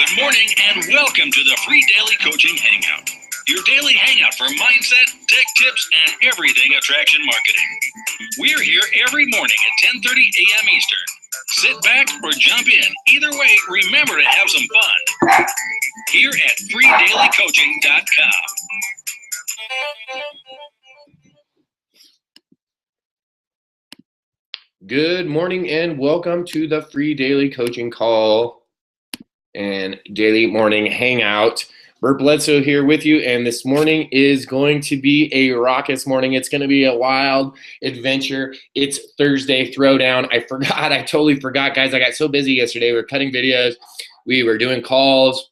Good morning and welcome to the free daily coaching hangout. Your daily hangout for mindset, tech tips, and everything attraction marketing. We're here every morning at 10:30 a.m. Eastern. Sit back or jump in. Either way, remember to have some fun. Here at freedailycoaching.com. Good morning and welcome to the free daily coaching call and daily morning hangout. Bert Bledsoe here with you, and this morning is going to be a raucous morning. It's going to be a wild adventure. It's Thursday Throwdown. I totally forgot, guys. I got so busy yesterday. We were cutting videos. We were doing calls.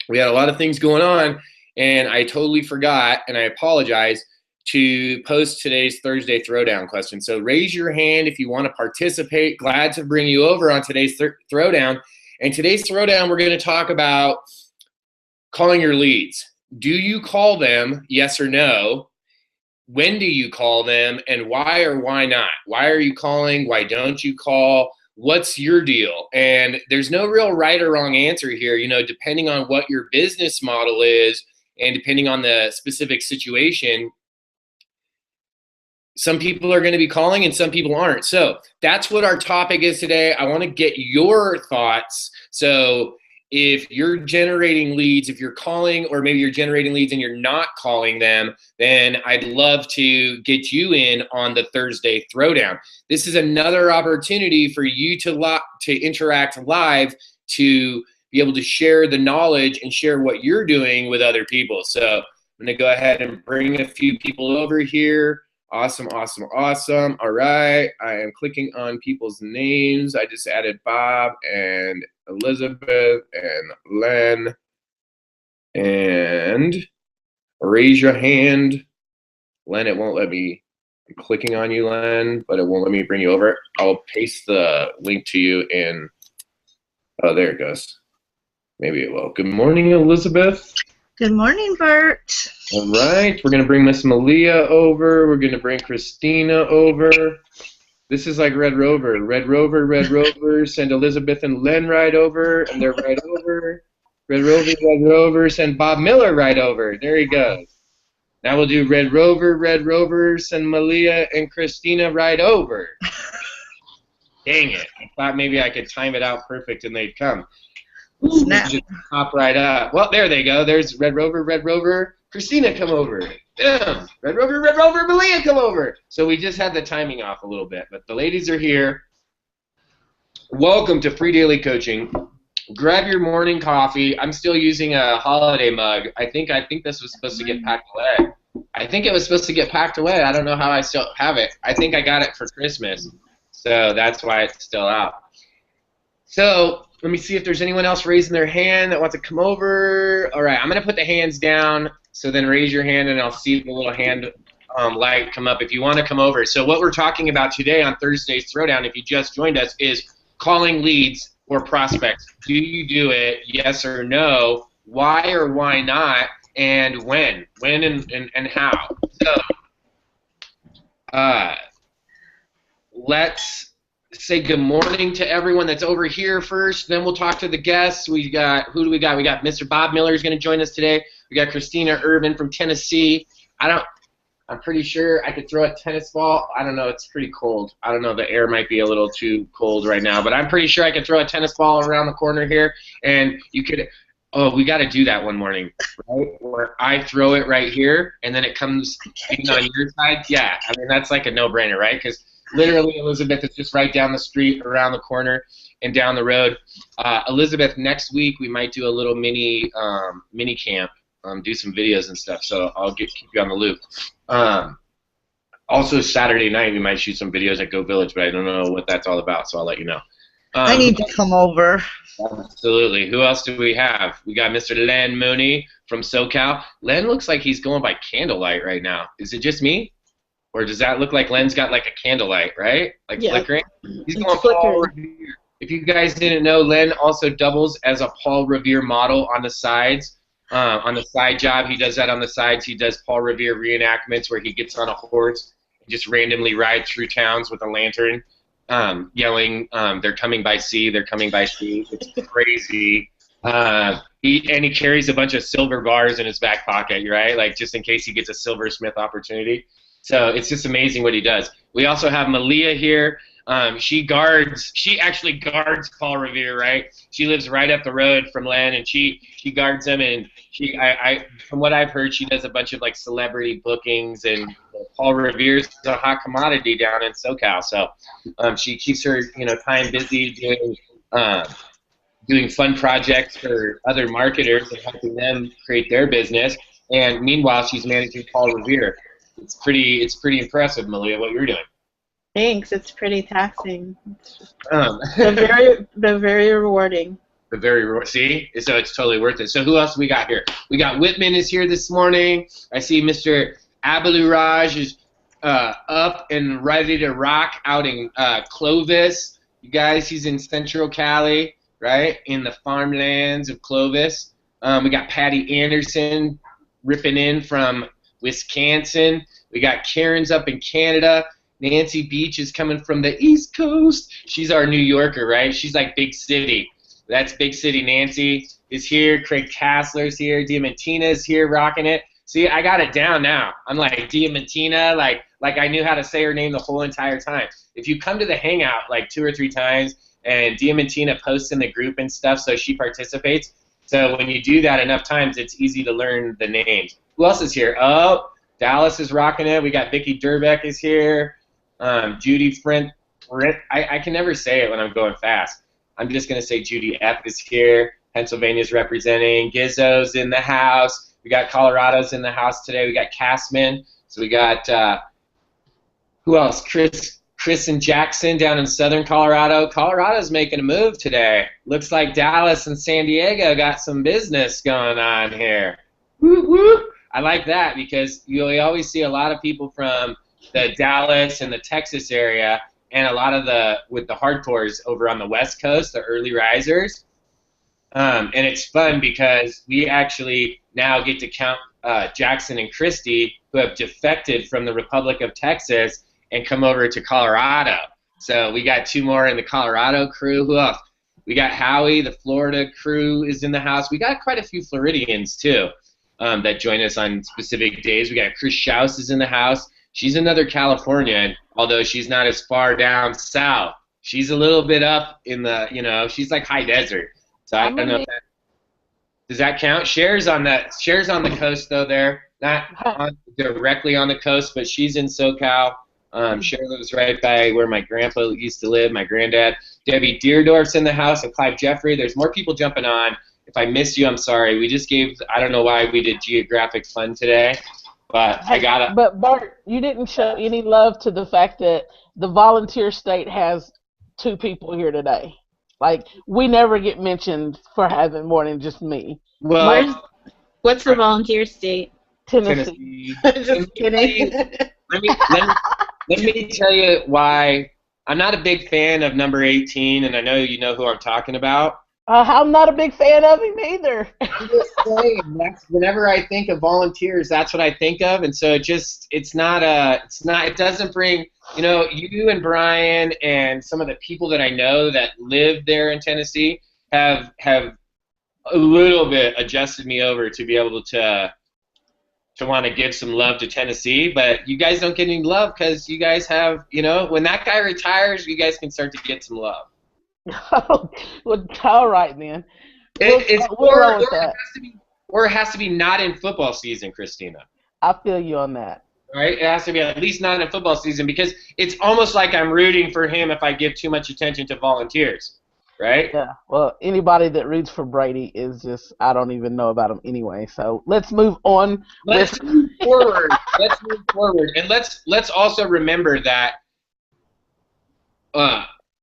We had a lot of things going on, and I totally forgot, and I apologize, to post today's Thursday Throwdown question. So raise your hand if you want to participate. Glad to bring you over on today's Throwdown. And today's Throwdown, we're going to talk about calling your leads. Do you call them, yes or no? When do you call them, and why or why not? Why are you calling? Why don't you call? What's your deal? And there's no real right or wrong answer here, depending on what your business model is and depending on the specific situation. Some people are going to be calling and some people aren't. So that's what our topic is today. I want to get your thoughts. So if you're generating leads, if you're calling, or maybe you're generating leads and you're not calling them, then I'd love to get you in on the Thursday Throwdown. This is another opportunity for you to interact live, to be able to share the knowledge and share what you're doing with other people. So I'm going to go ahead and bring a few people over here. Awesome. All right. I am clicking on people's names. I just added Bob and Elizabeth and Len. And raise your hand. Len, it won't let me. I'm clicking on you, Len, but it won't let me bring you over. I'll paste the link to you in. Oh, there it goes. Maybe it will. Good morning, Elizabeth. Good morning, Bert. All right, we're going to bring Miss Malia over. We're going to bring Christina over. This is like Red Rover. Red Rover, send Elizabeth and Len right over, and they're right over. Red Rover, send Bob Miller right over. There he goes. Now we'll do Red Rover, send Malia and Christina right over. Dang it. I thought maybe I could time it out perfect and they'd come. Snap. Just pop right up. Well, there they go. There's Red Rover. Christina, come over. Boom. Red Rover, Malia, come over. So we just had the timing off a little bit, but the ladies are here. Welcome to Free Daily Coaching. Grab your morning coffee. I'm still using a holiday mug. I think this was supposed to get packed away. I think it was supposed to get packed away. I don't know how I still have it. I think I got it for Christmas, so that's why it's still out. So let me see if there's anyone else raising their hand that wants to come over. All right, I'm going to put the hands down, so then raise your hand, and I'll see the little hand light come up if you want to come over. So what we're talking about today on Thursday's Throwdown, if you just joined us, is calling leads or prospects. Do you do it, yes or no? Why or why not? And when? When and how? So let's say good morning to everyone that's over here first. Then we'll talk to the guests. Who do we got? We got Mr. Bob Miller is going to join us today. We got Christina Irvin from Tennessee. I'm pretty sure I could throw a tennis ball. I don't know. It's pretty cold. I don't know. The air might be a little too cold right now, but I'm pretty sure I could throw a tennis ball around the corner here, and you could. Oh, we got to do that one morning, right? Where I throw it right here, and then it comes in on your side. Yeah, I mean that's like a no-brainer, right? Because literally, Elizabeth is just right down the street, around the corner, and down the road. Elizabeth, next week we might do a little mini camp, do some videos and stuff. So I'll keep you on the loop. Also, Saturday night we might shoot some videos at Go Village, but I don't know what that's all about, so I'll let you know. I need to come over. Absolutely. Who else do we have? We got Mr. Len Mooney from SoCal. Len looks like he's going by candlelight right now. Is it just me? Or does that look like Len's got like a candlelight, right? Like yeah. Flickering? He's going Paul Revere. If you guys didn't know, Len also doubles as a Paul Revere model on the sides. On the side job, he does that on the sides. He does Paul Revere reenactments where he gets on a horse and just randomly rides through towns with a lantern, yelling, they're coming by sea, they're coming by sea. It's crazy. He carries a bunch of silver bars in his back pocket, right? Like just in case he gets a silversmith opportunity. So it's just amazing what he does. We also have Malia here. She actually guards Paul Revere, right? She lives right up the road from Len, and she guards him. And from what I've heard, she does a bunch of like celebrity bookings, and Paul Revere's a hot commodity down in SoCal. So she keeps her time busy doing fun projects for other marketers and helping them create their business. And meanwhile, she's managing Paul Revere. It's pretty impressive, Malia, what you're doing. Thanks. It's pretty taxing. Um, But very rewarding. See, so it's totally worth it. So who else we got here? We got Whitman is here this morning. I see Mr. Abaluraj is up and ready to rock out in Clovis. You guys, he's in Central Cali, right, in the farmlands of Clovis. We got Patty Anderson ripping in from Wisconsin. We got Karen's up in Canada. Nancy Beach is coming from the East Coast. She's our New Yorker, right? She's like big city. That's big city. Nancy is here. Craig Kassler's here. Diamantina's here rocking it. See, I got it down now. I'm like Diamantina, like I knew how to say her name the whole entire time. If you come to the hangout like 2 or 3 times and Diamantina posts in the group and stuff, so she participates. So when you do that enough times, it's easy to learn the names. Who else is here? Oh, Dallas is rocking it. We got Vicky Durbeck is here. Judy Frint. I can never say it when I'm going fast. I'm just going to say Judy F. is here. Pennsylvania's representing. Gizzo's in the house. We got Colorado's in the house today. We got Castman. So we got, who else? Chris and Jackson down in southern Colorado. Colorado's making a move today. Looks like Dallas and San Diego got some business going on here. Woo woo! I like that because you always see a lot of people from the Dallas and the Texas area, and a lot of the hardcores over on the West Coast, the early risers. And it's fun because we actually now get to count Jackson and Christy, who have defected from the Republic of Texas and come over to Colorado. So we got 2 more in the Colorado crew. Who else? We got Howie, the Florida crew is in the house. We got quite a few Floridians too that join us on specific days. We got Chris Schaus is in the house. She's another Californian, although she's not as far down south. She's a little bit up in the, she's like high desert. So I don't know if that, does that count? Cher's on the coast though there, not directly on the coast, but she's in SoCal. Cher lives right by where my grandpa used to live, my granddad. Debbie Deerdorf's in the house, and Clive Jeffrey. There's more people jumping on. If I missed you, I'm sorry. We just I don't know why we did geographic fun today. But But Bart, you didn't show any love to the fact that the volunteer state has 2 people here today. Like, we never get mentioned for having more than just me. Well, What's the volunteer state? Tennessee. Just kidding. Let me tell you why I'm not a big fan of number 18, and I know you know who I'm talking about. I'm not a big fan of him either. I'm just saying, whenever I think of volunteers, that's what I think of, and so it doesn't bring, you and Brian and some of the people that I know that live there in Tennessee have a little bit adjusted me over to be able to want to give some love to Tennessee, but you guys don't get any love because you guys have, when that guy retires, you guys can start to get some love. Well, all right, man. Or it has to be not in football season, Christina. I feel you on that. Right? It has to be at least not in football season because it's almost like I'm rooting for him if I give too much attention to volunteers. Right? Yeah. Well, anybody that roots for Brady is just, I don't even know about him anyway. So let's move on. Let's move forward. And let's also remember that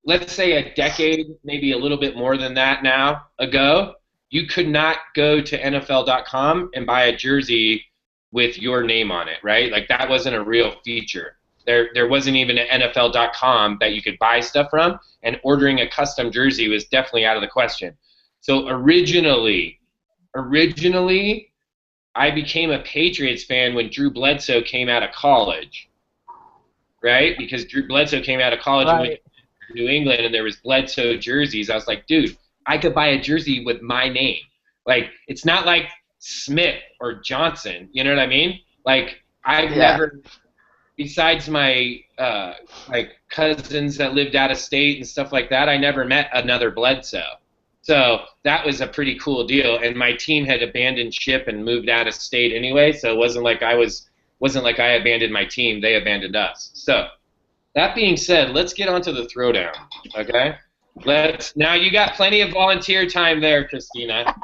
let's say a decade, maybe a little bit more than that now ago, you could not go to NFL.com and buy a jersey with your name on it, right? Like that wasn't a real feature. There wasn't even an NFL.com that you could buy stuff from, and ordering a custom jersey was definitely out of the question. So originally, I became a Patriots fan when Drew Bledsoe came out of college, right? Because Drew Bledsoe came out of college and went to New England, and there was Bledsoe jerseys. I was like, dude, I could buy a jersey with my name. Like, it's not like Smith or Johnson. You know what I mean? Like, I've never, besides my like cousins that lived out of state and stuff like that, I never met another Bledsoe. So that was a pretty cool deal. And my team had abandoned ship and moved out of state anyway, so it wasn't like I abandoned my team; they abandoned us. So that being said, let's get onto the throwdown. Okay. Now you got plenty of volunteer time there, Christina.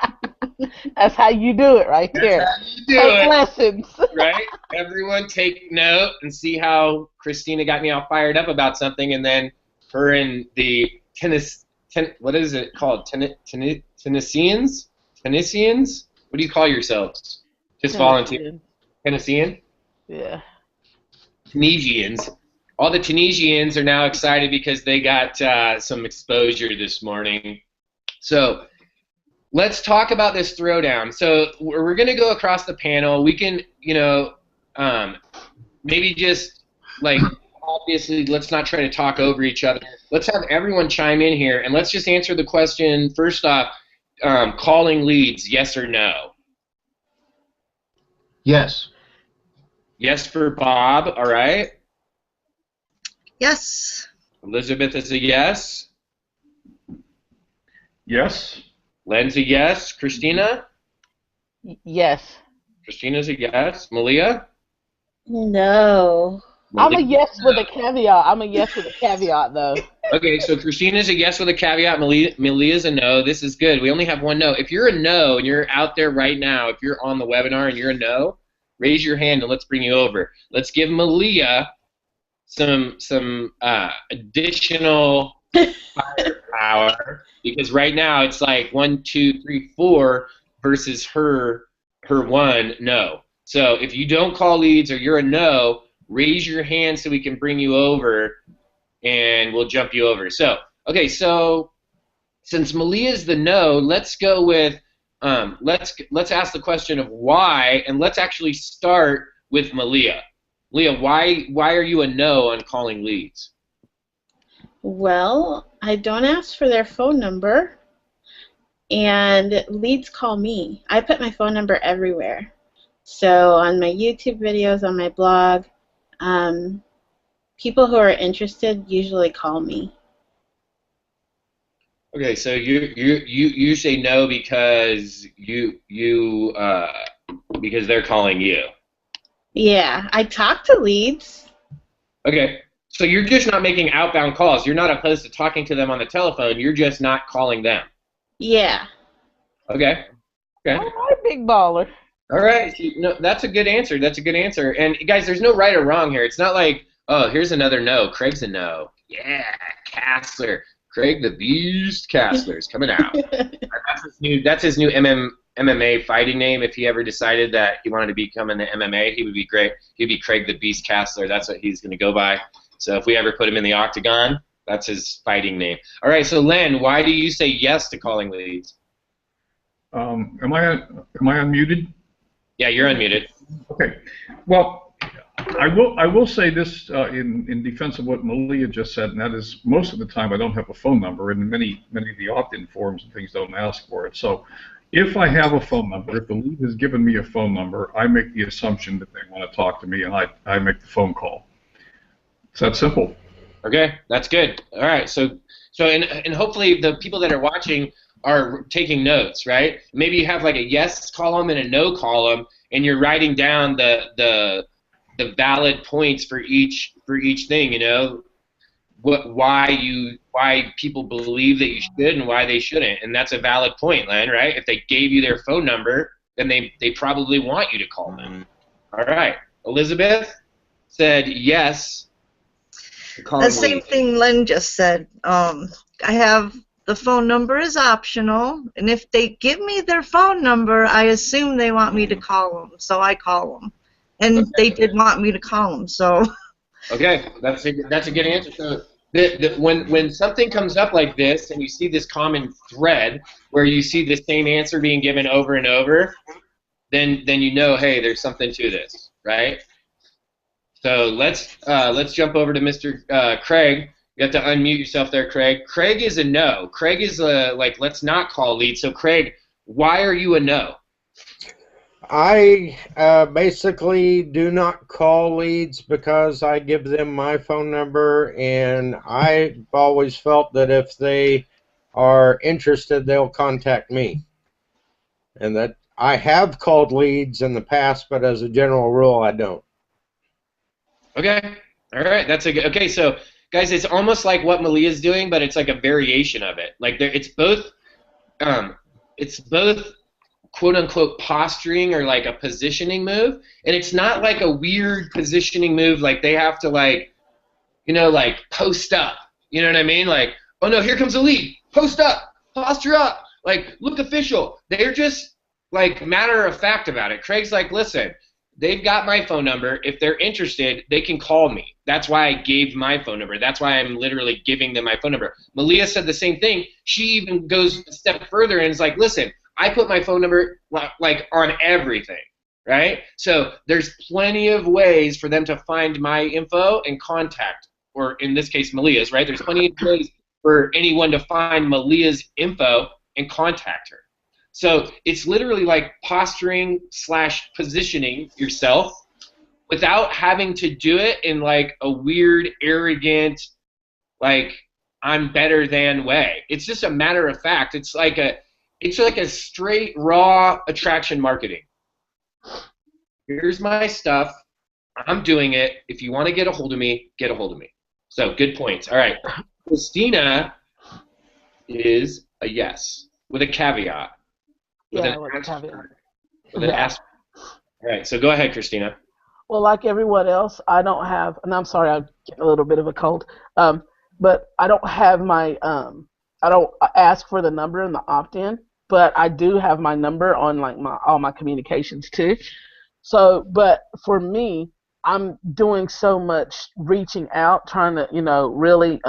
That's how you do it right there. That's how you do Take it. lessons. Right? Everyone take note and see how Christina got me all fired up about something, and then her and the what is it called? Tennesseans? Tennesseans? What do you call yourselves? Just volunteer? Tennessean? Yeah. Tunisians. All the Tunisians are now excited because they got some exposure this morning. So let's talk about this throwdown. So we're going to go across the panel. We can, maybe just, like, obviously, let's not try to talk over each other. Let's have everyone chime in here, and let's just answer the question, first off, calling leads, yes or no? Yes. Yes for Bob, all right. Yes. Elizabeth is a yes. Yes. Len's a yes. Christina? Yes. Christina's a yes. Malia? No. I'm a yes with a caveat. I'm a yes with a caveat, though. Okay, so Christina's a yes with a caveat. Malia's a no. This is good. We only have one no. If you're a no and you're out there right now, if you're on the webinar and you're a no, raise your hand and let's bring you over. Let's give Malia some additional firepower, because right now it's like 1, 2, 3, 4 versus her 1 no. So if you don't call leads or you're a no, raise your hand so we can bring you over and we'll jump you over. So okay, so since Malia's the no, let's go with let's ask the question of why, and let's actually start with Malia. Leah, why are you a no on calling leads? Well, I don't ask for their phone number, and leads call me. I put my phone number everywhere. So on my YouTube videos, on my blog, people who are interested usually call me. Okay, so you say no because because they're calling you. Yeah, I talk to leads. Okay, so you're just not making outbound calls. You're not opposed to talking to them on the telephone. You're just not calling them. Yeah. Okay. Okay. All right, big baller. All right. No, that's a good answer. That's a good answer. And guys, there's no right or wrong here. It's not like, oh, here's another no. Craig's a no. Yeah, Castler. Craig the Beast Castler's coming out. That's his new MMA fighting name. If he ever decided that he wanted to become in the MMA, he would be great. He'd be Craig the Beast Castler. That's what he's going to go by. So if we ever put him in the octagon, that's his fighting name. All right. So Len, why do you say yes to calling leads? Am I unmuted? Yeah, you're unmuted. Okay. Well, I will say this in defense of what Malia just said, and that is most of the time I don't have a phone number, and many of the opt-in forms and things don't ask for it. So if I have a phone number, if the lead has given me a phone number, I make the assumption that they want to talk to me, and I make the phone call. It's that simple. Okay, that's good. All right, so and hopefully the people that are watching are taking notes, right? Maybe you have like a yes column and a no column, and you're writing down the valid points for each thing. You know, why people believe that you should and why they shouldn't, and that's a valid point, Len, right? If they gave you their phone number, then they probably want you to call them. All right, Elizabeth said yes. The same thing Len just said. I have the phone number is optional, and if they give me their phone number, I assume they want me to call them, so I call them. And Okay. they did want me to call them, so. Okay, that's a good answer. So when something comes up like this, and you see this common thread where you see the same answer being given over and over, then you know, hey, there's something to this, right? So let's jump over to Mr. Craig. You have to unmute yourself there, Craig. Craig is a no. Craig is a, like, let's not call leads. So, Craig, why are you a no? I basically do not call leads because I give them my phone number, and I've always felt that if they are interested, they'll contact me. And that I have called leads in the past, but as a general rule, I don't. Okay. All right. That's a good. Okay. So, guys, it's almost like what Malia's doing, but it's like a variation of it. Like it's both quote unquote posturing or like a positioning move, and it's not like a weird positioning move like they have to like, you know, like post up. You know what I mean? Like, oh no, here comes a lead. Post up, posture up, like look official. They're just like matter of fact about it. Craig's like, listen, they've got my phone number. If they're interested, they can call me. That's why I gave my phone number. That's why I'm literally giving them my phone number. Malia said the same thing. She even goes a step further and is like, listen, I put my phone number like on everything, right? So there's plenty of ways for them to find my info and contact, or in this case, Malia's, right? There's plenty of ways for anyone to find Malia's info and contact her. So it's literally like posturing / positioning yourself without having to do it in like a weird, arrogant, like I'm better than way. It's just a matter of fact. It's like a straight, raw attraction marketing. Here's my stuff. I'm doing it. If you want to get a hold of me, get a hold of me. So, good points. All right. Christina is a yes with a caveat. With an asterisk. All right. So, go ahead, Christina. Well, like everyone else, I don't have, and I'm sorry, I get a little bit of a cold, but I don't have my, I don't ask for the number in the opt-in. But I do have my number on like all my communications too. So, but for me, I'm doing so much reaching out, trying to, you know, really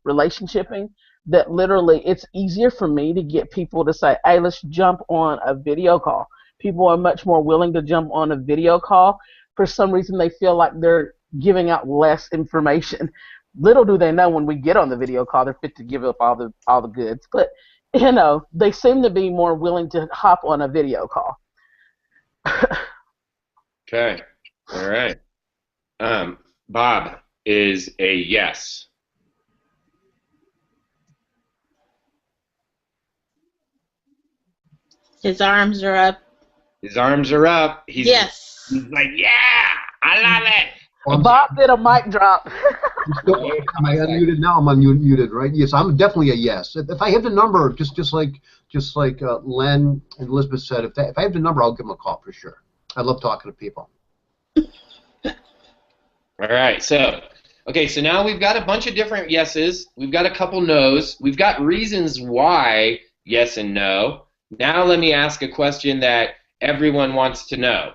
relationshiping that literally it's easier for me to get people to say, hey, let's jump on a video call. People are much more willing to jump on a video call. For some reason, they feel like they're giving out less information. Little do they know when we get on the video call, they're fit to give up all the goods. But you know, they seem to be more willing to hop on a video call. Okay. All right. Bob is a yes. His arms are up. His arms are up. He's like, yeah, I love it. Bob did a mic drop. Am I unmuted now? I'm unmuted, right? Yes, I'm definitely a yes. If I have the number, just like Len and Elizabeth said, if I have the number, I'll give them a call for sure. I love talking to people. All right, so now we've got a bunch of different yeses. We've got a couple no's. We've got reasons why yes and no. Now let me ask a question that everyone wants to know.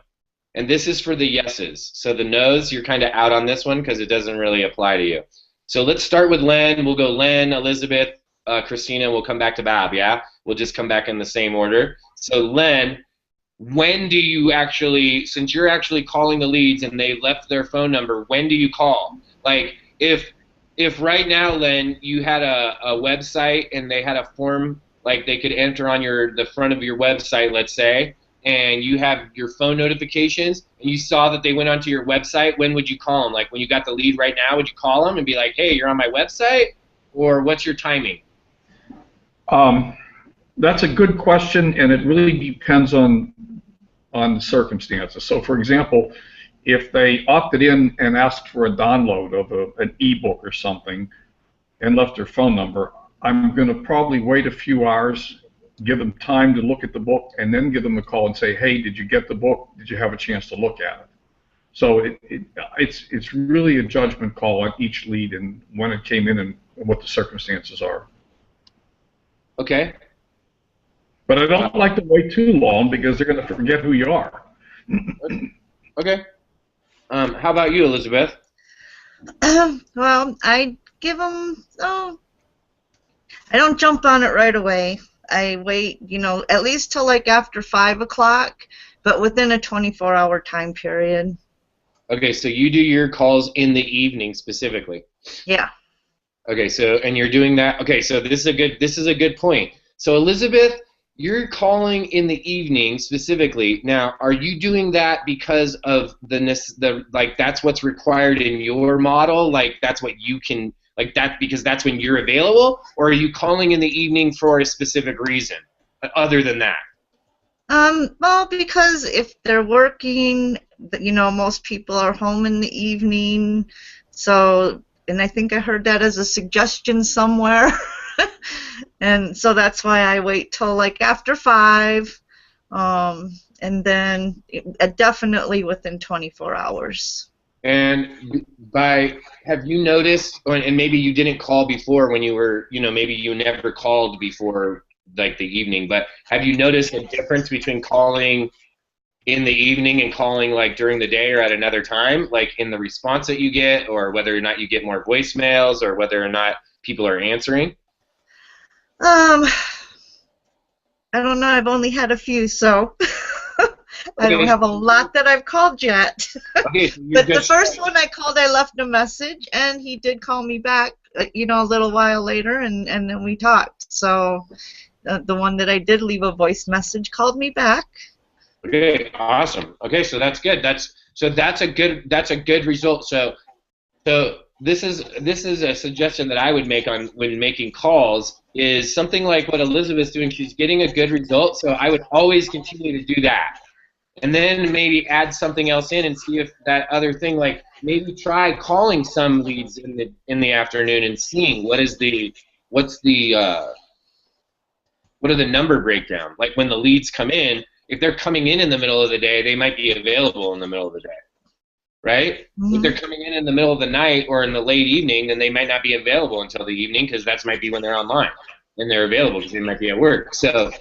And this is for the yeses. So the no's, you're kind of out on this one because it doesn't really apply to you. So let's start with Len. We'll go Len, Elizabeth, Christina. We'll come back to Bob, yeah? We'll just come back in the same order. So Len, when do you actually, since you're actually calling the leads and they left their phone number, when do you call? Like if right now, Len, you had a website and they had a form like they could enter on the front of your website, let's say, and you have your phone notifications, and you saw that they went onto your website, when would you call them? Like when you got the lead right now, would you call them and be like, hey, you're on my website? Or what's your timing? That's a good question, and it really depends on the circumstances. So, for example, if they opted in and asked for a download of an ebook or something and left their phone number, I'm going to probably wait a few hours, give them time to look at the book, and then give them a call and say, hey, did you get the book? Did you have a chance to look at it? So it's really a judgment call on each lead and when it came in and what the circumstances are. Okay. But I don't like to wait too long because they're going to forget who you are. Okay. How about you, Elizabeth? Well, I give them, I don't jump on it right away. I wait, at least till like after 5 o'clock, but within a 24-hour time period. Okay, so you do your calls in the evening specifically. Yeah. Okay, so and you're doing that. Okay, so this is a good point. So Elizabeth, you're calling in the evening specifically. Now, are you doing that because of the like that's what's required in your model? Like that's what you can like that because that's when you're available, or are you calling in the evening for a specific reason other than that? Well, because if they're working, most people are home in the evening. So, and I think I heard that as a suggestion somewhere. And so that's why I wait till like after 5, and then definitely within 24 hours. And have you noticed, and maybe you didn't call before when you were, maybe you never called before like the evening, but have you noticed a difference between calling in the evening and calling like during the day or at another time, like in the response that you get, or whether or not you get more voicemails, or whether or not people are answering? I don't know. I've only had a few, so I don't have a lot that I've called yet. Okay, so but the first one I called, I left a message, and he did call me back, a little while later, and then we talked. So the one that I did leave a voice message called me back. Okay, awesome. Okay, so that's good. That's a good result. So this is a suggestion that I would make when making calls is something like what Elizabeth's doing. She's getting a good result, so I would always continue to do that. And then maybe add something else in and see if that other thing, like maybe try calling some leads in the afternoon and seeing what are the number breakdown. Like when the leads come in, if they're coming in the middle of the day, they might be available in the middle of the day, right? Mm-hmm. If they're coming in the middle of the night or in the late evening, then they might not be available until the evening because that might be when they're online and they're available because they might be at work. So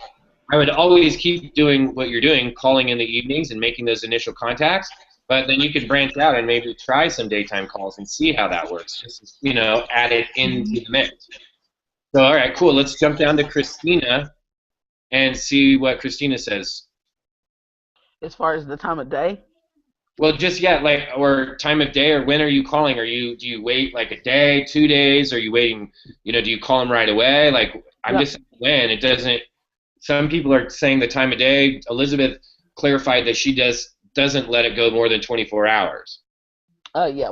I would always keep doing what you're doing, calling in the evenings and making those initial contacts, but then you could branch out and maybe try some daytime calls and see how that works. Just, add it into the mix. So, all right, cool. Let's jump down to Christina and see what Christina says. As far as the time of day? Well, just or time of day, or when are you calling? Do you wait like a day, 2 days? Are you waiting? Do you call them right away? Like I'm just when it doesn't. Some people are saying the time of day. Elizabeth clarified that she doesn't let it go more than 24 hours. Yeah,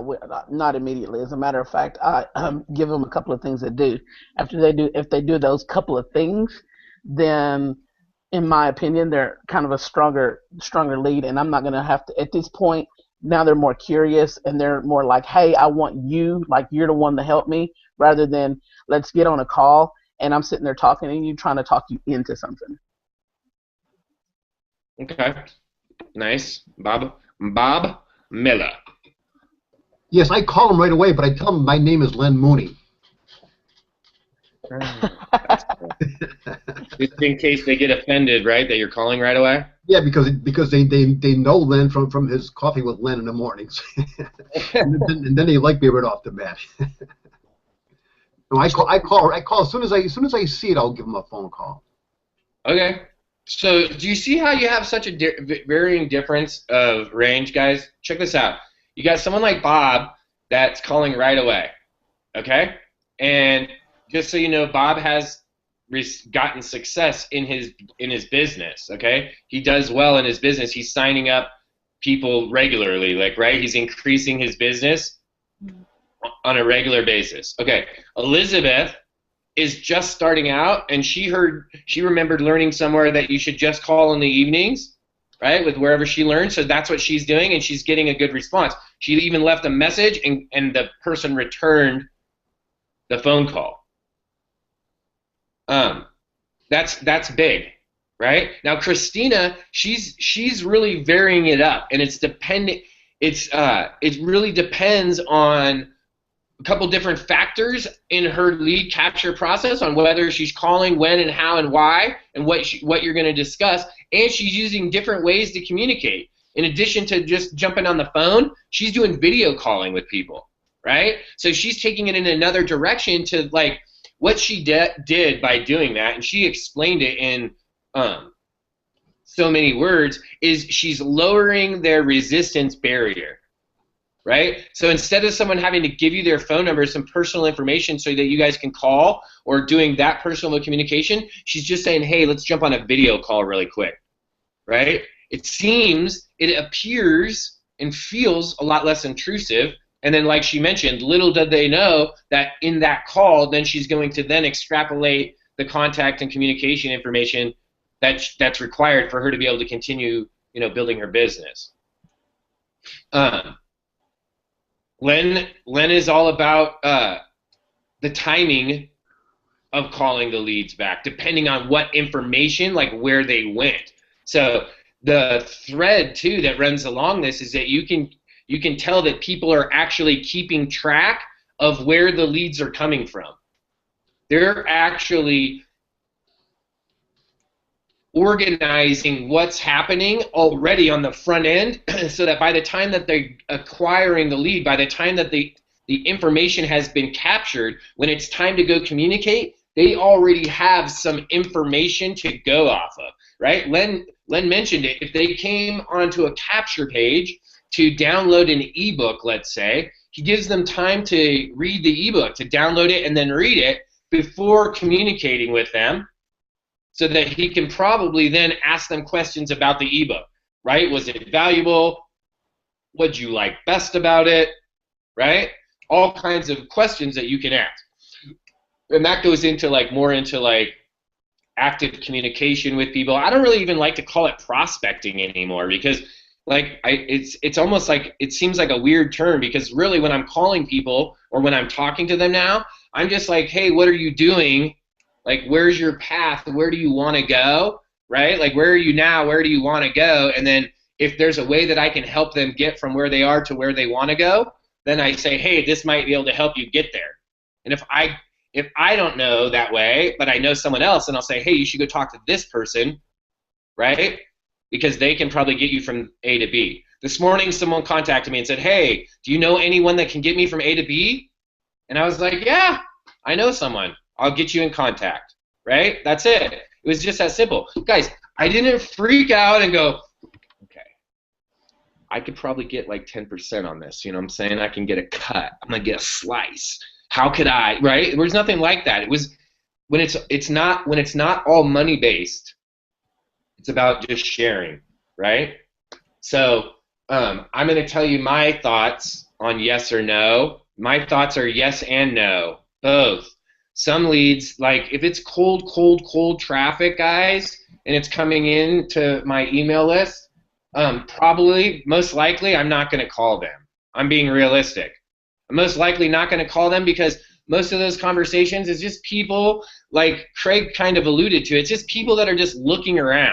not immediately. As a matter of fact, I give them a couple of things to do. If they do those couple of things, then, in my opinion, they're kind of a stronger lead, and I'm not going to have to, at this point, now they're more curious, and they're more like, hey, I want you, like you're the one to help me, rather than let's get on a call, and I'm sitting there talking, and you trying to talk you into something. Okay. Nice. Bob Miller. Yes, I call them right away, but I tell them my name is Len Mooney. Just in case they get offended, right? That you're calling right away. Yeah, because they know Len from his coffee with Len in the mornings, and then they like me right off the bat. No, I call as soon as I see it, I'll give them a phone call. Okay. So do you see how you have such a varying difference of range, guys? Check this out. You got someone like Bob that's calling right away. Okay, and just so you know, Bob has gotten success in his business. Okay, he does well in his business. He's signing up people regularly, right? He's increasing his business on a regular basis. Okay, Elizabeth is just starting out, and she remembered learning somewhere that you should just call in the evenings, right? With wherever she learned, so that's what she's doing, and she's getting a good response. She even left a message, and the person returned the phone call. That's big, right? Now Christina, she's really varying it up, and it's dependent. It really depends on a couple different factors in her lead capture process on whether she's calling, when and how and why, and what you're going to discuss, and she's using different ways to communicate. In addition to just jumping on the phone, she's doing video calling with people, right? So she's taking it in another direction to like what she did by doing that, and she explained it in so many words, is she's lowering their resistance barrier. right? So instead of someone having to give you their phone number, some personal information so that you guys can call or doing that personal communication, she's just saying, hey, let's jump on a video call really quick, right? It appears and feels a lot less intrusive. And then like she mentioned, little did they know that in that call, then she's going to then extrapolate the contact and communication information that's required for her to be able to continue, building her business. Len is all about the timing of calling the leads back, depending on what information, like where they went. So the thread too that runs along this is that you can tell that people are actually keeping track of where the leads are coming from. They're actually organizing what's happening already on the front end so that by the time that they're acquiring the lead, by the time that the information has been captured, when it's time to go communicate, they already have some information to go off of, right? Len mentioned it. If they came onto a capture page to download an ebook, let's say, he gives them time to read the ebook, to download it and then read it before communicating with them, so that he can probably then ask them questions about the ebook, right? Was it valuable? What'd you like best about it, right? All kinds of questions that you can ask. And that goes into more into active communication with people. I don't really even like to call it prospecting anymore, because it's almost like, it seems like a weird term, because really when I'm calling people or when I'm talking to them now, I'm just like, hey, what are you doing? Like, where's your path? Where do you want to go, right? Like, where are you now? Where do you want to go? And then if there's a way that I can help them get from where they are to where they want to go, then I say, hey, this might be able to help you get there. And if I don't know that way, but I know someone else, and I'll say, hey, you should go talk to this person, right? Because they can probably get you from A to B. This morning, someone contacted me and said, hey, do you know anyone that can get me from A to B? And I was like, yeah, I know someone. I'll get you in contact, right? That's it. It was just that simple. Guys, I didn't freak out and go, okay, I could probably get 10% on this. You know what I'm saying? I can get a cut. I'm going to get a slice. How could I, right? There was nothing like that. It was when it's not all money-based, it's about just sharing, right? So I'm going to tell you my thoughts on yes or no. My thoughts are yes and no, both. Some leads, if it's cold traffic, guys, and it's coming in to my email list, probably, most likely, I'm not going to call them. I'm being realistic. I'm most likely not going to call them because most of those conversations is just people, like Craig kind of alluded to, it's just people that are just looking around.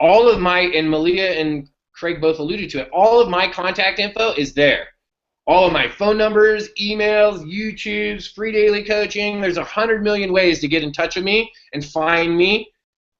All of my, and Malia and Craig both alluded to it, all of my contact info is there. All of my phone numbers, emails, YouTubes, free daily coaching. There's 100 million ways to get in touch with me and find me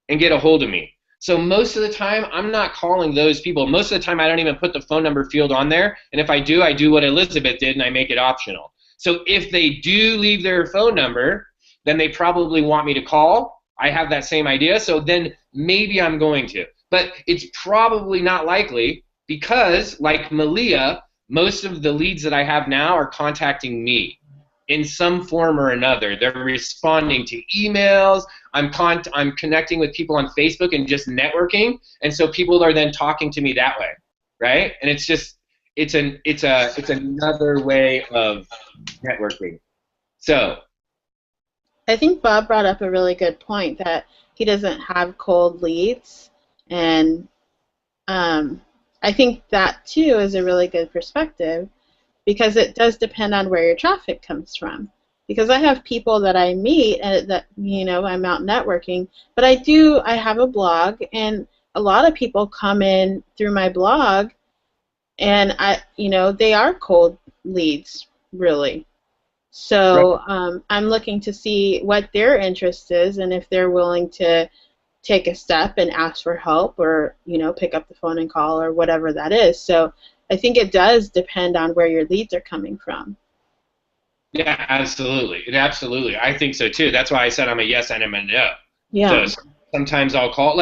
and get a hold of me. So most of the time, I'm not calling those people. Most of the time, I don't even put the phone number field on there. And if I do what Elizabeth did, and I make it optional. So if they do leave their phone number, then they probably want me to call. I have that same idea. So then maybe I'm going to. But it's probably not likely because, like Malia, most of the leads that I have now are contacting me in some form or another. They're responding to emails. I'm connecting with people on Facebook and just networking, and so people are then talking to me that way, right? And it's just it's another way of networking. So I think Bob brought up a really good point that he doesn't have cold leads, and I think that too is a really good perspective because it does depend on where your traffic comes from. Because I have people that I meet and that I'm out networking, but I have a blog, and a lot of people come in through my blog, and they are cold leads really. So right. I'm looking to see what their interest is and if they're willing to take a step and ask for help or, pick up the phone and call or whatever that is. So I think it does depend on where your leads are coming from. Yeah, absolutely. Absolutely. I think so too. That's why I said I'm a yes and I'm a no. Yeah. So sometimes I'll call,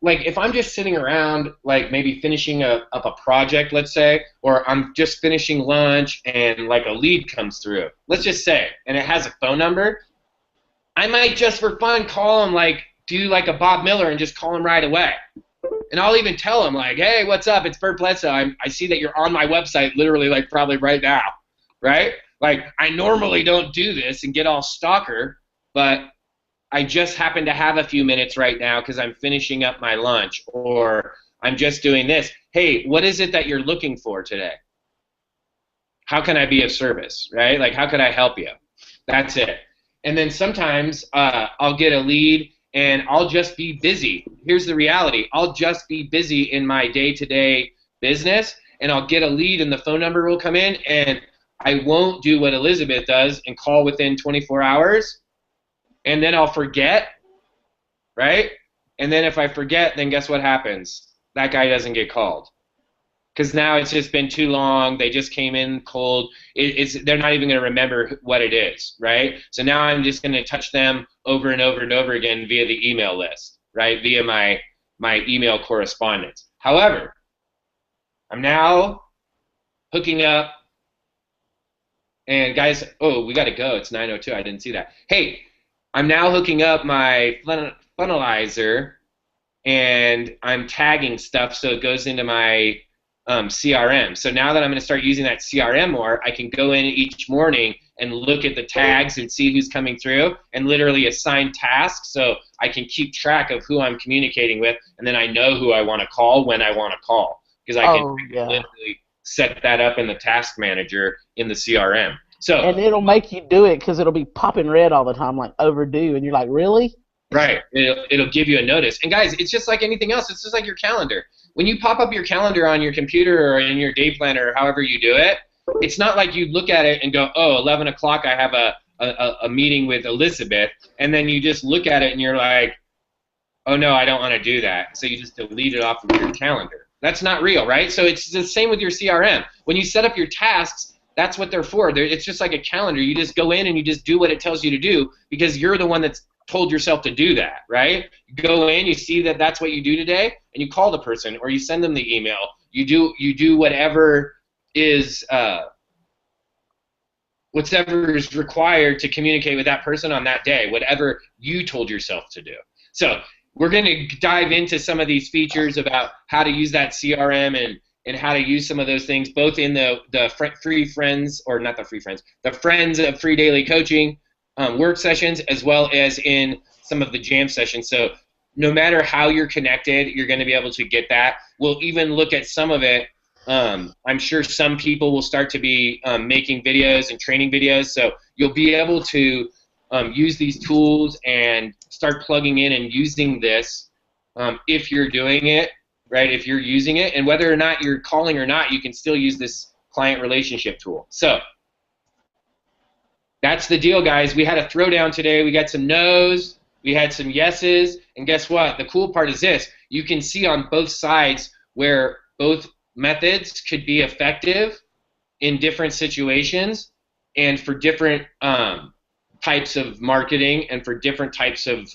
like if I'm just sitting around, like maybe finishing up a project, let's say, or I'm just finishing lunch and like a lead comes through, let's just say, and it has a phone number, I might just for fun call him, like do like a Bob Miller and just call him right away. And I'll even tell him like, hey, what's up? It's Bert Bledsoe. I see that you're on my website literally like probably right now, right? Like I normally don't do this and get all stalker, but I just happen to have a few minutes right now because I'm finishing up my lunch, or I'm just doing this. Hey, what is it that you're looking for today? How can I be of service, right? Like how could I help you? That's it. And then sometimes I'll get a lead and I'll just be busy. Here's the reality. I'll just be busy in my day-to-day business, and I'll get a lead and the phone number will come in, and I won't do what Elizabeth does and call within 24 hours, and then I'll forget, right? And then if I forget, then guess what happens? That guy doesn't get called. Because now it's just been too long. They just came in cold. They're not even going to remember what it is, right? So now I'm just going to touch them over and over and over again via the email list, right? Via my email correspondence. However, I'm now hooking up. And guys, oh, we got to go. It's 9:02. I didn't see that. Hey, I'm now hooking up my funnelizer, and I'm tagging stuff so it goes into my CRM. So now that I'm going to start using that CRM more, I can go in each morning and look at the tags and see who's coming through and literally assign tasks so I can keep track of who I'm communicating with, and then I know who I want to call when I want to call, because I can literally set that up in the task manager in the CRM. So, and it'll make you do it because it'll be popping red all the time, like overdue, and you're like, really? Right. It'll give you a notice. And guys, it's just like anything else. It's just like your calendar. When you pop up your calendar on your computer or in your day planner or however you do it, it's not like you look at it and go, oh, 11 o'clock I have a meeting with Elizabeth, and then you just look at it and you're like, oh, no, I don't want to do that. So you just delete it off of your calendar. That's not real, right? So it's the same with your CRM. When you set up your tasks, that's what they're for. It's just like a calendar. You just go in and you just do what it tells you to do because you're the one that's told yourself to do that, right? You go in, you see that that's what you do today, and you call the person or you send them the email. You do whatever is required to communicate with that person on that day, whatever you told yourself to do. So we're going to dive into some of these features about how to use that CRM and how to use some of those things, both in the Friends of Free Daily Coaching work sessions, as well as in some of the jam sessions. So no matter how you're connected, you're going to be able to get that. We'll even look at some of it. I'm sure some people will start to be making videos and training videos, so you'll be able to use these tools and start plugging in and using this if you're doing it, right? If you're using it, and whether or not you're calling or not, you can still use this client relationship tool. So that's the deal, guys. We had a throwdown today. We got some no's, we had some yeses, and guess what? The cool part is this. You can see on both sides where both methods could be effective in different situations and for different types of marketing and for different types of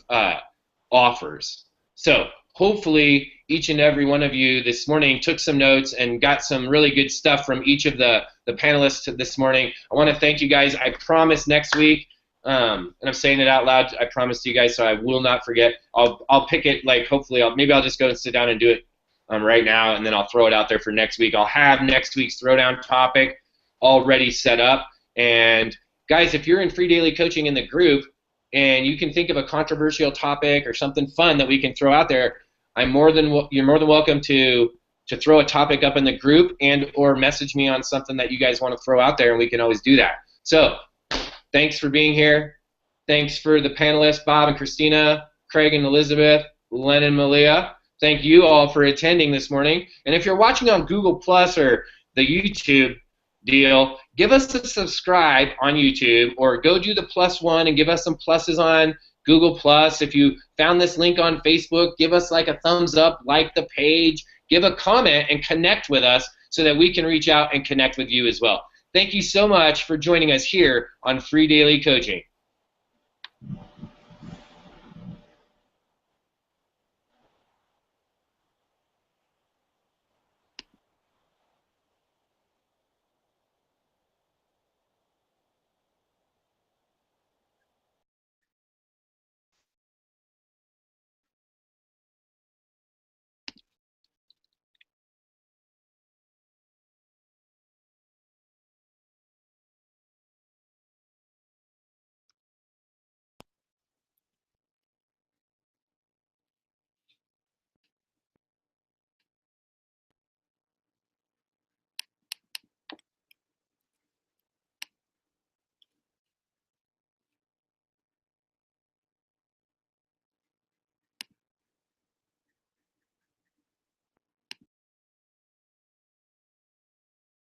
offers. So hopefully each and every one of you this morning took some notes and got some really good stuff from each of the panelists this morning. I want to thank you guys. I promise next week, and I'm saying it out loud, I promise to you guys, so I will not forget. I'll pick it, like, hopefully, maybe I'll just go and sit down and do it right now, and then I'll throw it out there for next week. I'll have next week's throwdown topic already set up. And guys, if you're in Free Daily Coaching in the group and you can think of a controversial topic or something fun that we can throw out there, you're more than welcome to throw a topic up in the group and or message me on something that you guys want to throw out there, and we can always do that. So thanks for being here. Thanks for the panelists, Bob and Christina, Craig and Elizabeth, Len and Malia. Thank you all for attending this morning. And if you're watching on Google Plus or the YouTube deal, give us a subscribe on YouTube, or go do the +1 and give us some pluses on Google Plus. If you found this link on Facebook, give us like a thumbs up, like the page, give a comment, and connect with us so that we can reach out and connect with you as well. Thank you so much for joining us here on Free Daily Coaching.